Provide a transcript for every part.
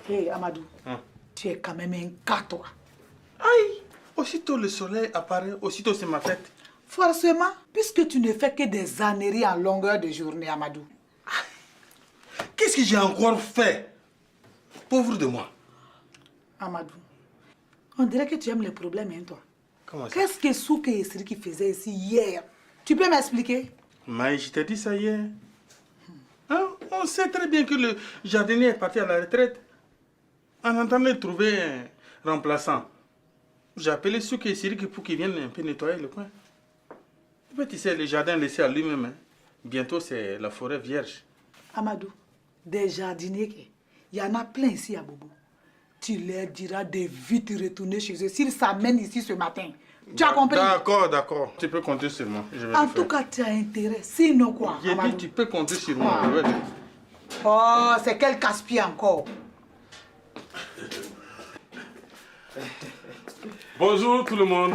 Hé, Amadou, tu es quand même un cas, toi. Aïe! Aussitôt le soleil apparaît, aussitôt c'est ma fête. Forcément, puisque tu ne fais que des âneries en longueur de journée, Amadou. Qu'est-ce que j'ai encore fait? Pauvre de moi. Amadou, on dirait que tu aimes les problèmes, hein, toi. Comment ça? Qu'est-ce que Souke et Siri qui faisaient ici hier? Tu peux m'expliquer? Mais je t'ai dit ça hier. Hein? On sait très bien que le jardinier est parti à la retraite. En attendant de trouver un remplaçant, j'ai appelé Souke et Siri pour qu'ils viennent un peu nettoyer le coin. Tu sais, le jardin laissé à lui-même. Hein. Bientôt, c'est la forêt vierge. Amadou, des jardiniers, il y en a plein ici à Bobo. Tu leur diras de vite retourner chez eux s'ils s'amènent ici ce matin. Tu as compris? D'accord, d'accord. Tu peux compter sur moi. Je vais En le tout faire. cas, tu as intérêt. Sinon quoi, J'ai Amadou? dit, tu peux compter sur moi. Ah. Je vais le- Oh, c'est quel casse-pied encore? Bonjour tout le monde.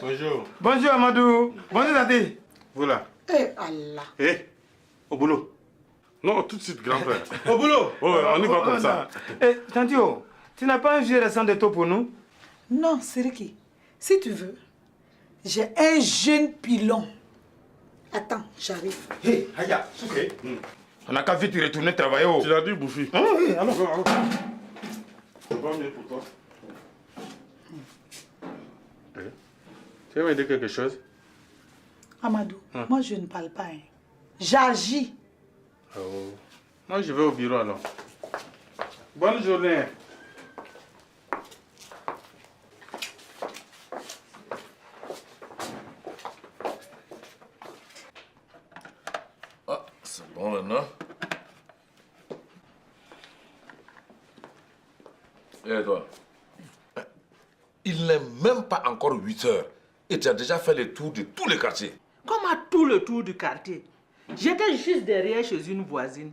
Bonjour. Bonjour Amadou. Bonjour Tati. Voilà. Eh Allah. Hé, au boulot. Non, tout de suite, grand frère. Au boulot. Ouais, on y va comme ça. Eh, Tantio, tu n'as pas un vieux récent de taux pour nous? Non, Siriki, si tu veux, j'ai un jeune pilon. Attends, j'arrive. Hé, Aya, Souké. On n'a qu'à vite retourner travailler. Tu l'as dit, Bouffi. Ah oui, alors. C'est pas mieux pour toi. Tu veux me dire quelque chose? Amadou, moi je ne parle pas. Hein. J'agis. Oh. Moi, je vais au bureau alors. Bonne journée. Ah, c'est bon maintenant. Et toi? Il n'est même pas encore 8 heures et tu as déjà fait le tour de tous les quartiers. Comme à tout le tour du quartier. J'étais juste derrière chez une voisine.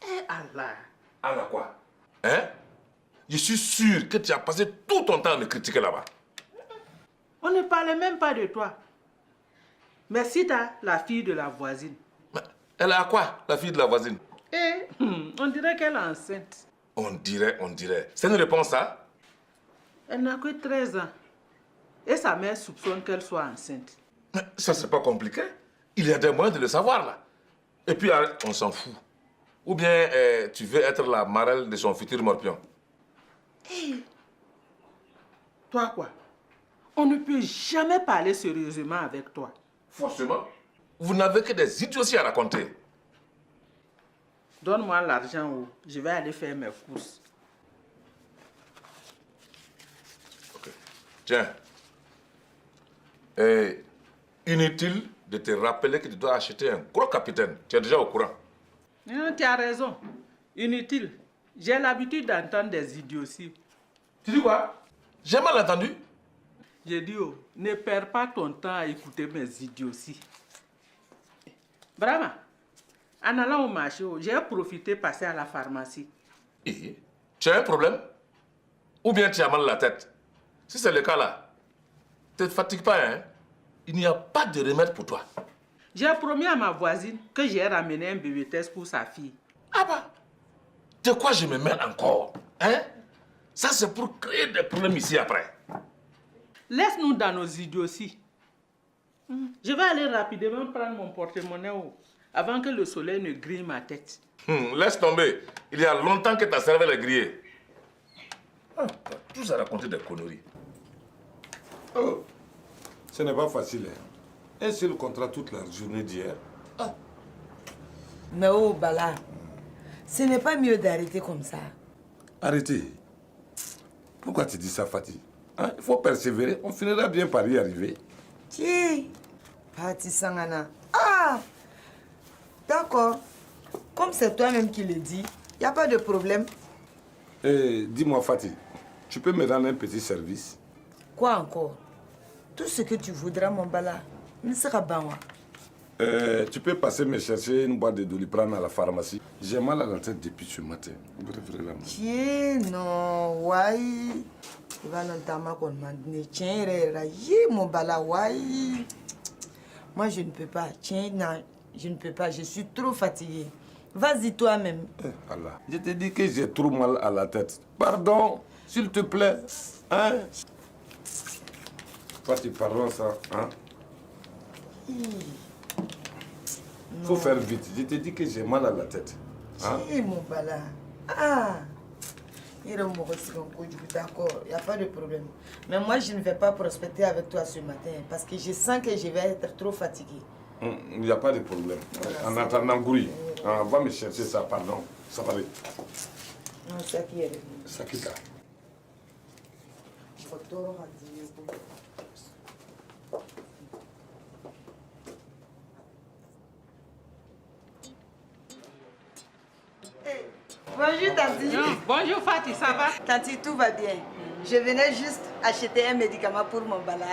Eh Allah! Alors quoi? Hein? Je suis sûr que tu as passé tout ton temps à me critiquer là-bas. On ne parlait même pas de toi. Mais si t'as la fille de la voisine. Mais elle a quoi, la fille de la voisine? Eh, on dirait qu'elle est enceinte. On dirait. C'est une réponse, ça? Elle n'a que 13 ans. Et sa mère soupçonne qu'elle soit enceinte. Mais ça, c'est pas compliqué. Il y a des moyens de le savoir, là. Et puis, on s'en fout. Ou bien, tu veux être la marraine de son futur morpion. Toi quoi? On ne peut jamais parler sérieusement avec toi. Forcément. Vous n'avez que des idioties à raconter. Donne-moi l'argent ou je vais aller faire mes courses. Ok. Tiens. Et inutile de te rappeler que tu dois acheter un gros capitaine. Tu es déjà au courant. Tu as raison. Inutile. J'ai l'habitude d'entendre des idioties. Tu dis quoi? J'ai mal entendu. J'ai dit, oh, ne perds pas ton temps à écouter mes idioties. Brava. En allant au marché, j'ai profité de passer à la pharmacie. Et tu as un problème? Ou bien tu as mal à la tête? Si c'est le cas là, ne te fatigue pas, hein? Il n'y a pas de remède pour toi. J'ai promis à ma voisine que j'ai ramené un bébé test pour sa fille. Ah bah, de quoi je me mêle encore? Hein? Ça c'est pour créer des problèmes ici après. Laisse-nous dans nos idioties. Je vais aller rapidement prendre mon porte-monnaie avant que le soleil ne grille ma tête. Laisse tomber. Il y a longtemps que ta cervelle est grillée. Ah, t'as tous à raconter des conneries. Oh, ce n'est pas facile. Hein. Un seul contrat toute la journée d'hier. Ah. Mais oh Bala, ce n'est pas mieux d'arrêter comme ça. Arrêtez. Pourquoi tu dis ça, Fatih? Hein? Il faut persévérer. On finira bien par y arriver. Tiens, Pati Sangana. Ah, d'accord. Comme c'est toi-même qui le dis, il n'y a pas de problème. Et dis-moi, Fatih, tu peux me rendre un petit service? Quoi encore? Tout ce que tu voudras, mon Bala, ne sera pas moi. Tu peux passer me chercher une boîte de Doliprane à la pharmacie. J'ai mal à la tête depuis ce matin. Vous préférez la main? Tiens, non, ouais. Tu vas l'entendre qu'on m'a dit, tiens, mon Bala, ouais. Moi, je ne peux pas. Tiens, non, je ne peux pas. Je suis trop fatiguée. Vas-y toi-même. Allah. Je te dis que j'ai trop mal à la tête. Pardon, s'il te plaît. Hein? Fati, pardon ça. Hein? Faut faire vite. Je te dis que j'ai mal à la tête. Hein? Mon bala. Ah. D'accord, il n'y a pas de problème. Mais moi, je ne vais pas prospecter avec toi ce matin parce que je sens que je vais être trop fatiguée. Il n'y a pas de problème. En attendant, Gouri, va me chercher ça, pardon. Ça va aller. Non, c'est qui est Ça qui t'a. Bonjour, Tanti. Bonjour Fatih, ça va? Tanti, tout va bien. Je venais juste acheter un médicament pour mon bala.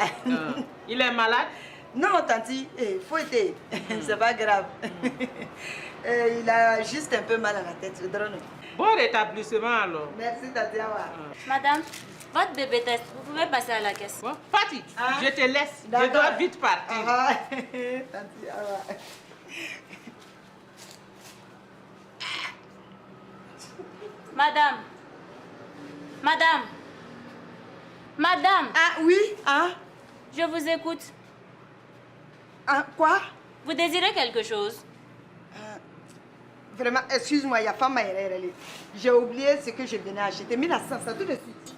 Il est malade? Non, Tanti, faut aider. C'est pas grave. Il a juste un peu mal à la tête. Bon rétablissement alors. Merci, Tanti Awa. Madame, votre bébé test, vous pouvez passer à la caisse. Bon, Fatih, je te laisse. Je D'accord. dois vite partir. Tanti Awa. Madame. Madame. Madame. Ah oui, hein? Je vous écoute. Ah, quoi? Vous désirez quelque chose? Vraiment, excuse-moi, il y a pas mal. J'ai oublié ce que je venais acheter. Mais là, ça tout de suite.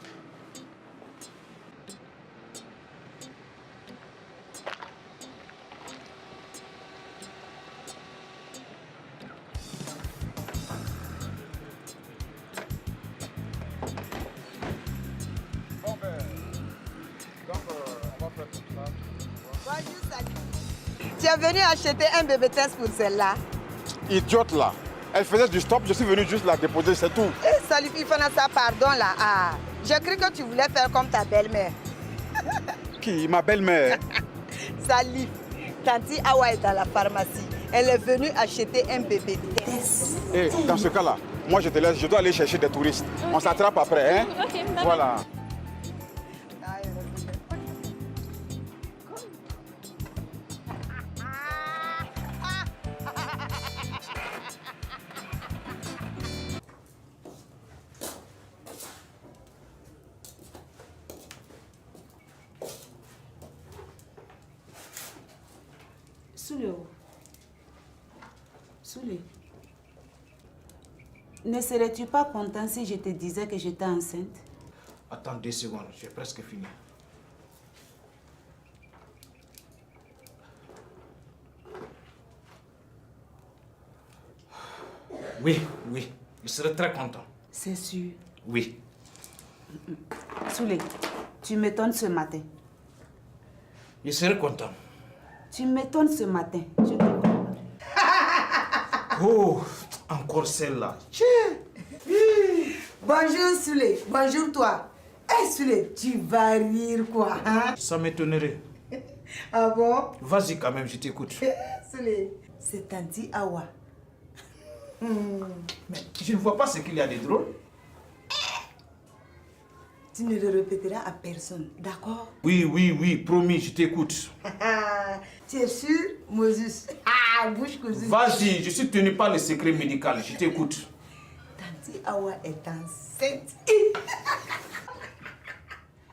Tu es venu acheter un bébé test pour celle-là. Idiote là. Elle faisait du stop, je suis venu juste la déposer, c'est tout. Eh, Salif, il faut ça, pardon là. Ah, j'ai cru que tu voulais faire comme ta belle-mère. Qui? Ma belle-mère? Salif, Tanti Awa est dans la pharmacie. Elle est venue acheter un bébé test. Et dans ce cas-là, moi je te laisse, je dois aller chercher des touristes. On s'attrape après, hein? Ok, bye-bye. Voilà. Soulé, ne serais-tu pas content si je te disais que j'étais enceinte? Attends 2 secondes, j'ai presque fini. Oui, je serai très content. C'est sûr. Oui. Soulé, tu m'étonnes ce matin. Je serai content. Tu m'étonnes ce matin. Je te comprends. Oh, encore celle-là. Bonjour Soulé, bonjour toi. Eh Soulé, tu vas rire quoi, hein? Ça m'étonnerait. Ah bon? Vas-y quand même, je t'écoute. Soulé, c'est Tanti Awa. Mais je ne vois pas ce qu'il y a de drôle. Tu ne le répéteras à personne, d'accord? Oui, promis, je t'écoute. Tu es sûr, Moses? Ah, bouche cousue. Vas-y, je suis tenu par le secret médical, je t'écoute. Tanti Awa est enceinte.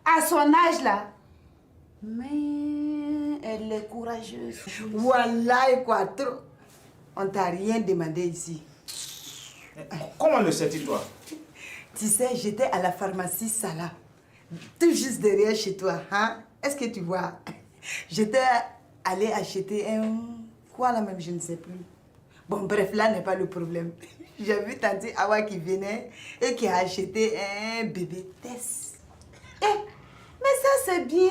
À son âge là. Mais elle est courageuse. Voilà et quoi trop. On t'a rien demandé ici. Comment le sais-tu toi? Tu sais, j'étais à la pharmacie Salah, tout juste derrière chez toi. Hein? Est-ce que tu vois? J'étais allée acheter un... Quoi là même, je ne sais plus. Bon, bref, là n'est pas le problème. J'ai vu Tanti Awa qui venait et qui a acheté un bébé test. Mais ça c'est bien.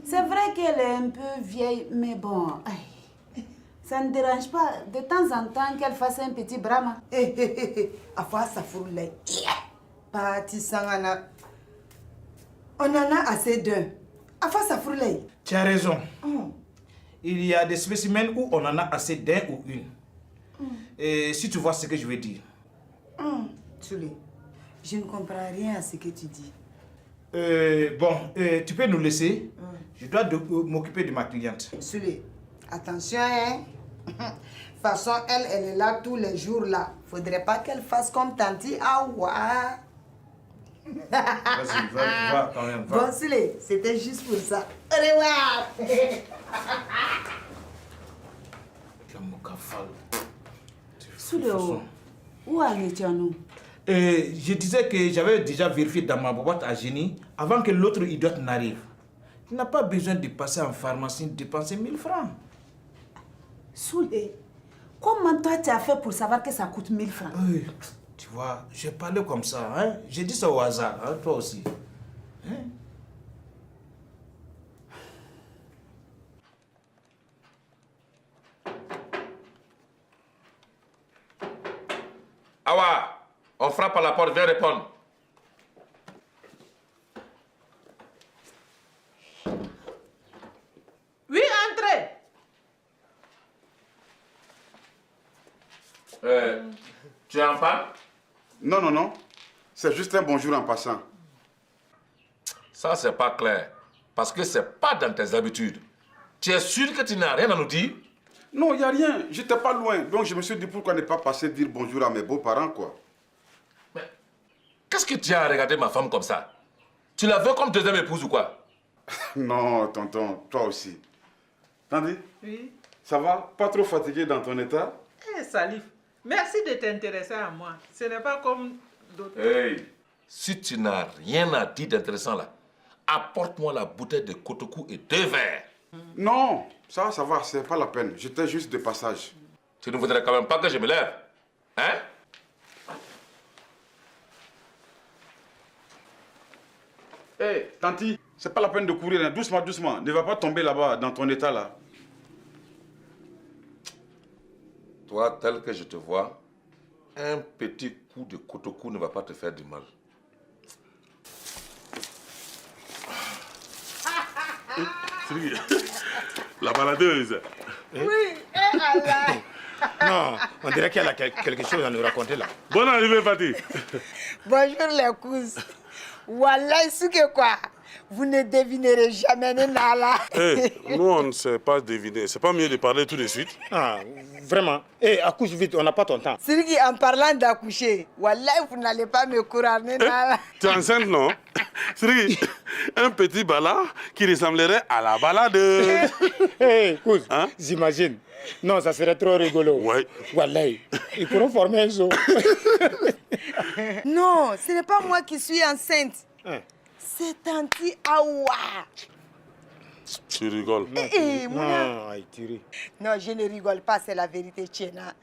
C'est vrai qu'elle est un peu vieille, mais bon, ça ne dérange pas de temps en temps qu'elle fasse un petit brama. Afa ça fout l'œil. Parti sangana. On en a assez d'un. Afa ça fout l'œil. Tu as raison. Il y a des spécimens où on en a assez d'un ou une. Et si tu vois ce que je veux dire. Soulé, je ne comprends rien à ce que tu dis. Tu peux nous laisser. Je dois m'occuper de ma cliente. Soulé, attention, hein. façon, elle est là tous les jours là. Faudrait pas qu'elle fasse comme Tanti Awa. Vas-y, va quand même. Va. Bon, Sule, c'était juste pour ça. Au revoir. Sule, où en étions-nous? Je disais que j'avais déjà vérifié dans ma boîte à génie avant que l'autre idiote n'arrive. Tu n'as pas besoin de passer en pharmacie dépenser 1000 francs. Sule, comment toi tu as fait pour savoir que ça coûte 1000 francs? Tu vois, j'ai parlé comme ça. Hein? J'ai dit ça au hasard, hein? Toi aussi. Hein? Awa, on frappe à la porte, viens répondre. Oui, entrez. Tu es en panne? Non, non, non. C'est juste un bonjour en passant. Ça, c'est pas clair. Parce que c'est pas dans tes habitudes. Tu es sûr que tu n'as rien à nous dire? Non, il n'y a rien. J'étais pas loin. Donc je me suis dit pourquoi ne pas passer dire bonjour à mes beaux-parents, quoi. Mais qu'est-ce que tu as à regarder ma femme comme ça? Tu la veux comme deuxième épouse ou quoi? Non, tonton, toi aussi. Tandy, Oui. ça va? Pas trop fatigué dans ton état? Salif, merci de t'intéresser à moi. Ce n'est pas comme d'autres. Hey, si tu n'as rien à dire d'intéressant là, apporte-moi la bouteille de Kotoku et 2 verres. Non, ça va, c'est pas la peine. J'étais juste de passage. Tu ne voudrais quand même pas que je me lève, hein? Hé, Tanti, c'est pas la peine de courir, hein. Doucement, doucement. Ne va pas tomber là-bas, dans ton état là. Toi, tel que je te vois, un petit coup de Kotoku ne va pas te faire du mal. La baladeuse. Oui, Allah. Non, on dirait qu'elle a quelque chose à nous raconter là. Bonne arrivée, Fatih. Bonjour les cousins. Wallah, ce que quoi? Vous ne devinerez jamais Nala. Nous, on ne sait pas deviner. C'est pas mieux de parler tout de suite? Ah, vraiment. Accouche vite, on n'a pas ton temps. Sirgi, en parlant d'accoucher, Wallah, vous n'allez pas me couronner Nala. Tu es enceinte, non? Sri, un petit bala qui ressemblerait à la balade. Cousin, j'imagine. Non, ça serait trop rigolo. Ouais. Wallah, ils pourront former un zoo. Non, ce n'est pas moi qui suis enceinte. C'est Tanti Awa. Tu rigoles. Non, non, je ne rigole pas, c'est la vérité, Tchena.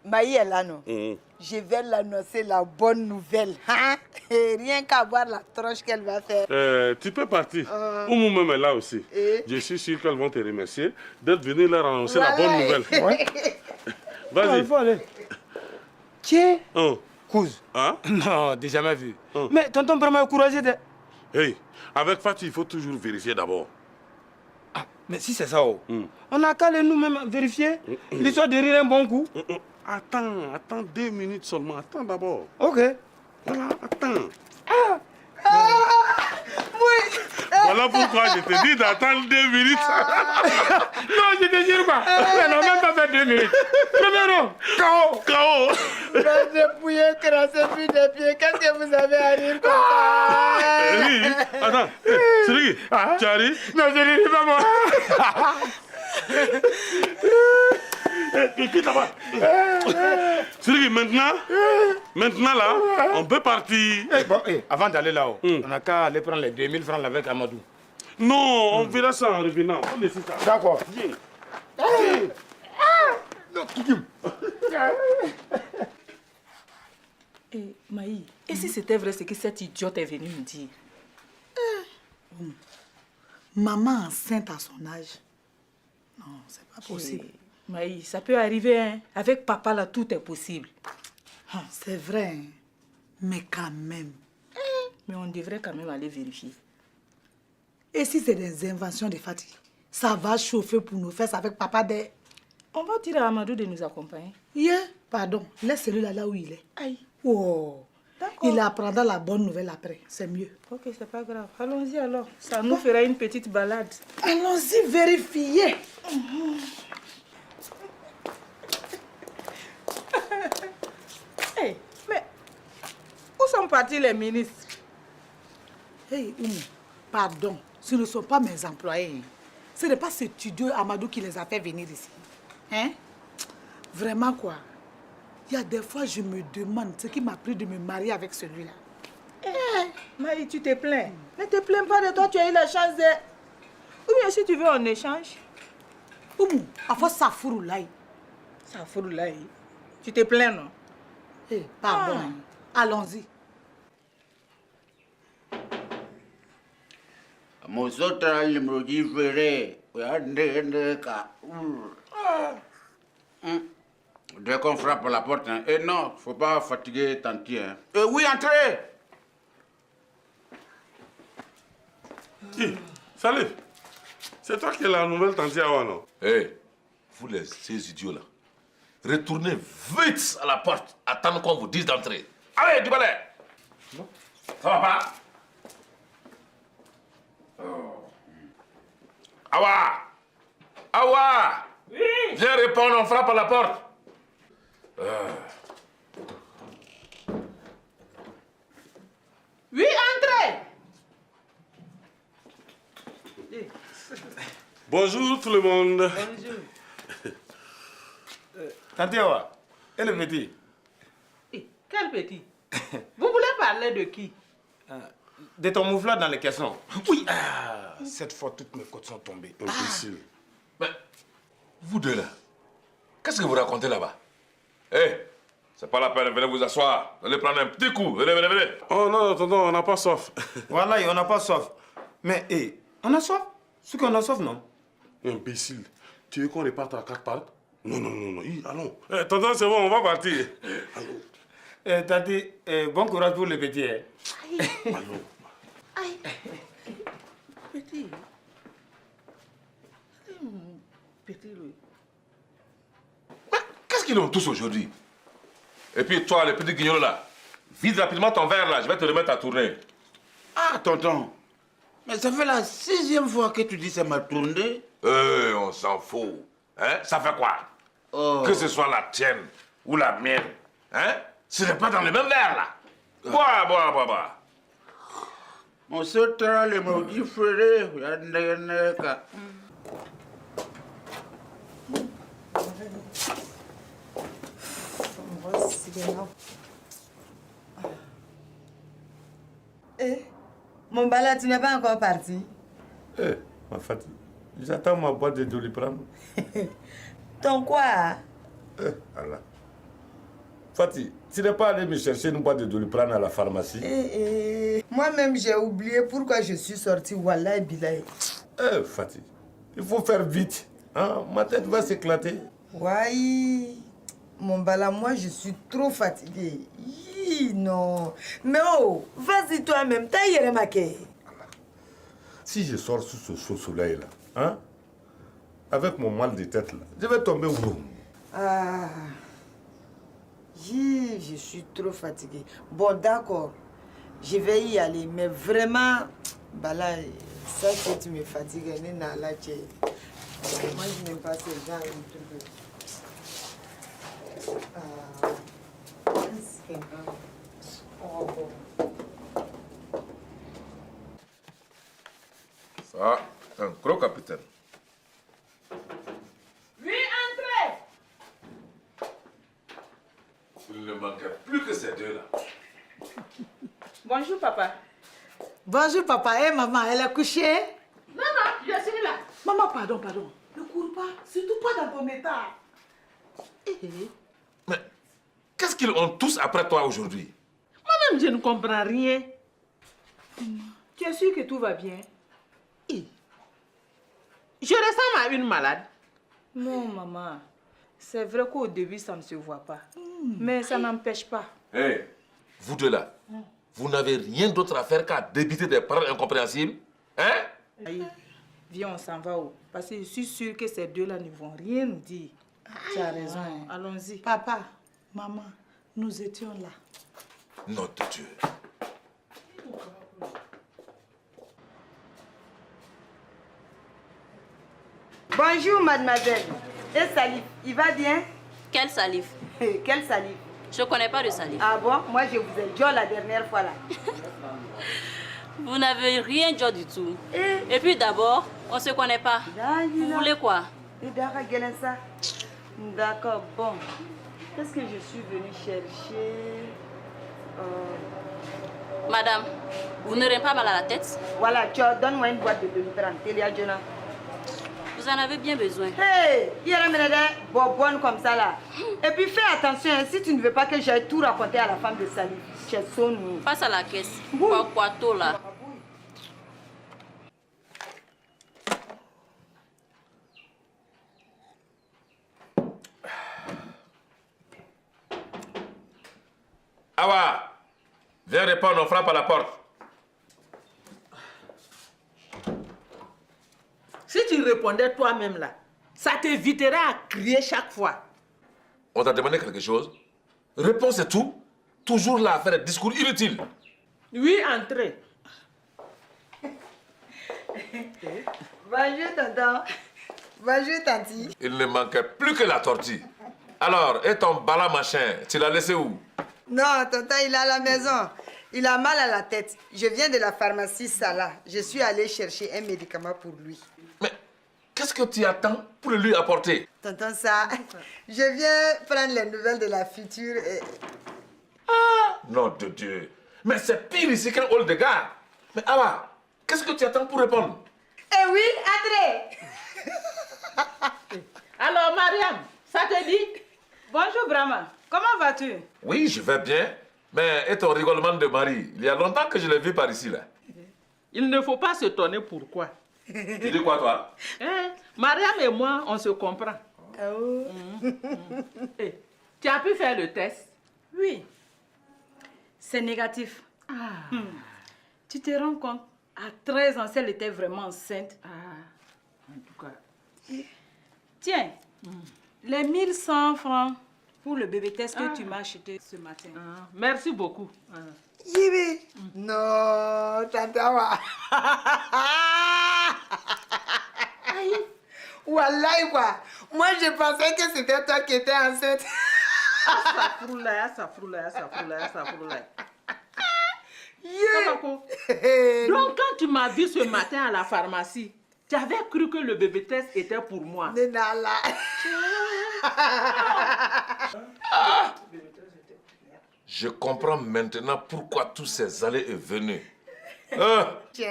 Maï est là, non? Je vais l'annoncer la bonne nouvelle. Hein? Et rien qu'à voir la tronche qu'elle va faire. Tu peux partir. Oumou même est là aussi. Je suis sûr qu'elles vont te remercier d'être venu leur annoncer la bonne nouvelle. Vas-y. Il faut aller. Tiens. Cousin. Non, j'ai jamais vu. Mais tonton vraiment encouragé de... Hey, avec Fatih, il faut toujours vérifier d'abord. Ah, mais si c'est ça, on a qu'à nous-mêmes vérifier l'histoire de rire un bon coup. Attends 2 minutes seulement. Attends d'abord. Ok. Voilà, attends. Oui. Voilà pourquoi je te dis d'attendre 2 minutes. Non, je te jure pas. Mais non, même pas fait 2 minutes. Premier rond. KO. Dépouillé, crassé, puis des pieds. Qu'est-ce que vous avez à rire comme ça? Oui, attends. Sri, tu arrives? Non, je ne ris pas moi. Quitte là-bas. Sri, maintenant là, on peut partir. Bon, avant d'aller là-haut, on n'a qu'à aller prendre les 2000 francs avec Amadou. Non, on verra ça en revenant. On laisse ça. D'accord. Maï, et si c'était vrai ce que cette idiote est venue me dire? Maman enceinte à son âge. Non, c'est pas possible. Maï, ça peut arriver, hein. Avec papa là, tout est possible. C'est vrai, hein. Mais quand même. Mais on devrait quand même aller vérifier. Et si c'est des inventions de Fatih, ça va chauffer pour nous fesses avec papa des... On va dire à Amadou de nous accompagner. Pardon, laisse celui-là là où il est. Aïe. Oh. D'accord. Il apprendra la bonne nouvelle après, c'est mieux. Ok, c'est pas grave. Allons-y alors. Ça nous fera une petite balade. Allons-y vérifier. partis les ministres? Hey, Oumou, pardon, ce ne sont pas mes employés. Ce n'est pas ce studio Amadou qui les a fait venir ici. Hein? Vraiment quoi? Il y a des fois, je me demande ce qui m'a pris de me marier avec celui-là. Maï, tu te plains. Ne te plains pas de toi, tu as eu la chance de... Ou bien si tu veux, on échange. Oumou, à force ça fourroulaille. Ça fourroulaille. Tu te plains, non? Hey, pardon. Allons-y. Dès qu'on frappe à la porte, hein. Et non, faut pas fatiguer Tanti. Hein. Oui, entrez. Qui? Salut. C'est toi qui es la nouvelle Tanti Awa, non? Hé, vous ces idiots-là, retournez vite à la porte, attendez qu'on vous dise d'entrer. Allez, du balai. Ça va pas? Awa! Awa! Oui? Viens répondre, on frappe à la porte. Oui, entrez. Bonjour tout le monde. Bonjour. Tante Awa, et le petit? Quel petit? Vous voulez parler de qui? De ton mouflard dans les caissons. Oui. Cette fois, toutes mes côtes sont tombées. Imbécile. Mais, vous deux là, qu'est-ce que vous racontez là-bas? Hé, c'est pas la peine, venez vous asseoir. Allez prendre un petit coup, venez, venez, venez. Oh non, tonton, on n'a pas soif. Voilà, on n'a pas soif. Mais, on a soif? Ce qu'on a soif, non? Imbécile. Tu veux qu'on reparte à 4 pattes? Non, non, non, non. Allons. Tonton, c'est bon, on va partir. Allons. Tati, bon courage pour le petit. Allons. Aïe. Petit. Petit, lui. Mais qu'est-ce qu'ils ont tous aujourd'hui? Et puis toi, le petit guignol là, vide rapidement ton verre là, je vais te remettre à tourner. Ah, tonton. Mais ça fait la 6e fois que tu dis ça m'a tourné. On s'en fout. Hein? Ça fait quoi? Que ce soit la tienne ou la mienne. Hein? Ce n'est pas dans le même verre là. Bois, bois, bois, bois. On se tera les maudits frères. Mon bala, tu n'es pas encore parti? Ma fatigue. J'attends ma boîte de Doliprane. Ton quoi? Allah. Fatih, tu n'es pas allé me chercher une boîte de Doliprane à la pharmacie? Moi-même, j'ai oublié pourquoi je suis sortie. Wallah, Bilay. Fatih, il faut faire vite. Hein? Ma tête va s'éclater. Ouais. Mon bala, moi, je suis trop fatiguée. Non. Mais oh, vas-y toi-même. T'as y remarqué? Si je sors sous ce soleil-là, hein? Avec mon mal de tête, là, je vais tomber où? Je suis trop fatiguée. Bon, d'accord. Je vais y aller. Mais vraiment, Bala, ça que tu me fatigues, moi, je n'aime pas ce genre de truc. Ça, c'est un gros capitaine. Oui, entrez. Il ne manquait plus que ces deux là. Bonjour, papa. Bonjour, papa. Maman, elle est couchée? Non, non, je suis là. Maman, pardon, pardon. Ne cours pas. Surtout pas dans ton état. Mais qu'est-ce qu'ils ont tous après toi aujourd'hui? Moi-même, je ne comprends rien. Tu es sûr que tout va bien? Je ressemble à une malade. Non, maman. C'est vrai qu'au début, ça ne se voit pas. Mais ça n'empêche pas. Hé, vous deux là, vous n'avez rien d'autre à faire qu'à débiter des paroles incompréhensibles? Hein? Aïe, viens, on s'en va où? Parce que je suis sûre que ces deux-là ne vont rien nous dire. Tu as raison, allons-y. Papa, maman, nous étions là. Nom de Dieu. Bonjour, mademoiselle. Et Salif, il va bien? Quelle salive? Quelle salive? Je connais pas de Salif. Ah bon? Moi, je vous ai dit la dernière fois là. Vous n'avez rien dit du tout. Et puis d'abord, on se connaît pas. Vous voulez quoi? D'accord, bon. Qu'est-ce que je suis venue chercher? Madame, vous n'aurez pas mal à la tête? Voilà, donne-moi une boîte de demi-30. Télia Jonah. Vous en avez bien besoin. Hey, il y a des bonbonnes comme ça là. Et puis fais attention, hein, si tu ne veux pas que j'aille tout raconter à la femme de Salif. J'ai son nom. Passe à la caisse. Quoi tout là? Awa, viens répondre, on frappe à la porte. Si tu répondais toi-même là, ça t'éviterait à crier chaque fois. On t'a demandé quelque chose? Réponse c'est tout. Toujours là à faire des discours inutiles. Oui, entrez. Bonjour, tonton. Bonjour, tanti. Il ne manquait plus que la tortue. Alors, et ton bala machin, tu l'as laissé où? Non, tonton, il est à la maison. Il a mal à la tête. Je viens de la pharmacie Salah. Je suis allée chercher un médicament pour lui. Mais qu'est-ce que tu attends pour le lui apporter? Tonton, ça, je viens prendre les nouvelles de la future et... Ah, nom de Dieu. Mais c'est pire ici qu'un hall de gare. Mais Awa, qu'est-ce que tu attends pour répondre? Eh oui, André. Alors, Mariam, ça te dit? Bonjour, Brahma. Comment vas-tu? Oui, je vais bien. Mais et ton rigolement de mari, il y a longtemps que je l'ai vu par ici là. Il ne faut pas s'étonner pourquoi. Tu dis quoi toi? Mariam et moi, on se comprend. Oh. Tu as pu faire le test? Oui. C'est négatif. Ah. Tu te rends compte? À 13 ans, elle était vraiment enceinte. En tout cas. Tiens, les 1100 francs pour le bébé test que tu m'as acheté ce matin. Merci beaucoup. Yibi. Non, Tantawa. Wallahi quoi. Moi, je pensais que c'était toi qui étais enceinte. Asafroulaye. Donc, quand tu m'as vu ce matin à la pharmacie, tu avais cru que le bébé test était pour moi. Je comprends maintenant pourquoi tous ces allées et venues. On aurait tout vu.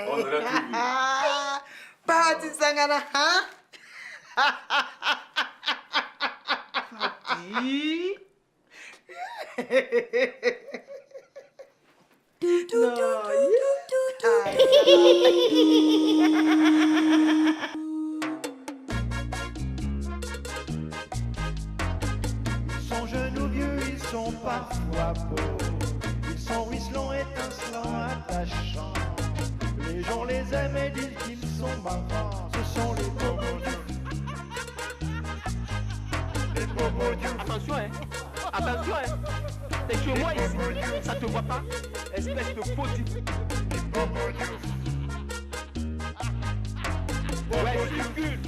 Parti Sangana, hein? Ils sont jeunes ou vieux, ils sont parfois beaux. Ils sont ruisselants, étincelants, attachants. Les gens les aiment et disent qu'ils sont marrants. Ce sont les bobos dieux. Les bobos dieux. Attention, hein. Attention, hein. T'es chez moi ici. Ça te voit pas? Espèce de faux type. Les bobos dieux. Ouais, circule.